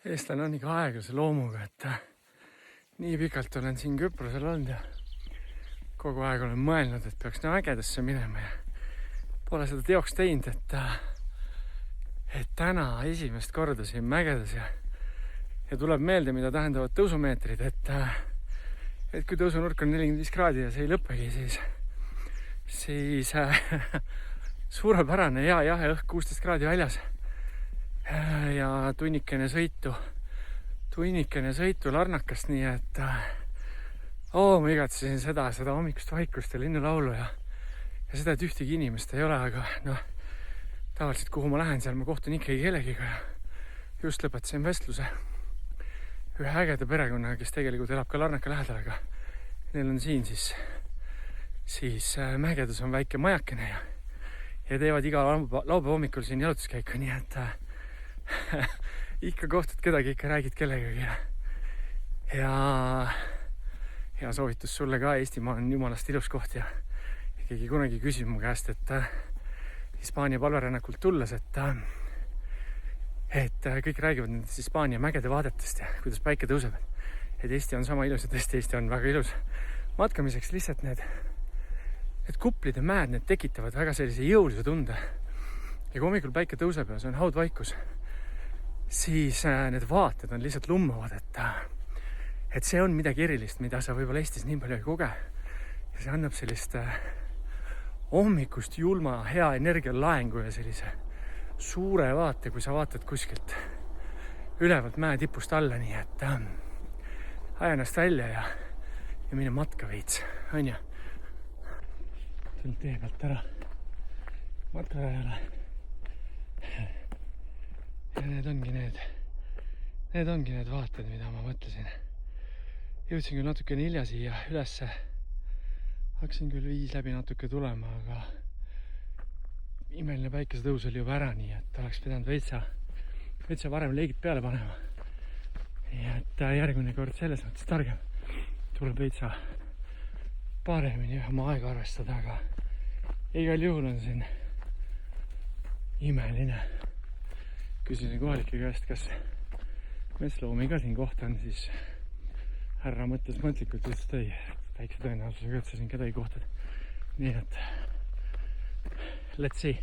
eestlane on ikka aeglase loomuga, et nii pikalt olen siin Küprosel olnud ja kogu aeg olen mõelnud, et peaks ägedasse minema ja pole seda teoks teinud, et täna esimest korda siin mägedes ja tuleb meelde, mida tähendavad tõusumeetrid, et kui tõusunurk on 45 kraadi ja see ei lõppegi, siis suurepärane hea jahe õhk 16 kraadi väljas ja tunnikene sõitu Larnakast, nii et ma igatsesin seda hommikust vaikust ja linnulaulu ja seda, et ühtegi inimest ei ole, aga tavaliselt kuhu ma lähen, seal ma kohtun ikkagi kellegiga ja just lõpetasin vestluse ühe ägeda perekonnaga, kes tegelikult elab ka Larnaka lähedal, aga neil on siin siis mägedes on väike majakene ja teevad iga laupäeva hommikul siin jalutuskäiku, nii et ikka kohtud kedagi, ikka räägid kellegagi ja soovitus sulle ka, Eestimaa on jumalast ilus koht ja keegi kunagi küsib mu käest, et Hispaania palverännakult tulles, et kõik räägivad nendest Hispaania mägede vaadetest ja kuidas päike tõuseb, et Eesti on sama ilus ja tõesti Eesti on väga ilus matkamiseks, lihtsalt need kuplid ja mäed, need tekitavad väga sellise jõulise tunde ja kui hommikul päike tõuseb ja see on haudvaikus, siis need vaated on lihtsalt lummavad, et see on midagi erilist, mida sa võib-olla Eestis nii palju ei koge ja see annab sellist hommikust julma hea energia laengu ja sellise suure vaate, kui sa vaatad kuskilt ülevalt mäe tipust alla, nii et aja ennast välja ja mine matka veits, on ju. Tulnud tee pealt ära matkarajale ja need ongi need vaated, mida ma mõtlesin. Jõudsin küll natukene hilja siia ülesse, hakkasin küll 5 läbi natuke tulema, aga imeline päikesetõus oli juba ära, nii et oleks pidanud veitsa varem leegid peale panema. Nii et järgmine kord selles mõttes targem tuleb veitsa paremini oma aega arvestada, aga igal juhul on siin imeline. Küsisin kohalike käest, kas metsloomi ka siin kohta on, siis härra mõtles mõtlikult, ütles, et ei, väikse tõenäosusega üldse siin kedagi kohtad. Nii et let's see.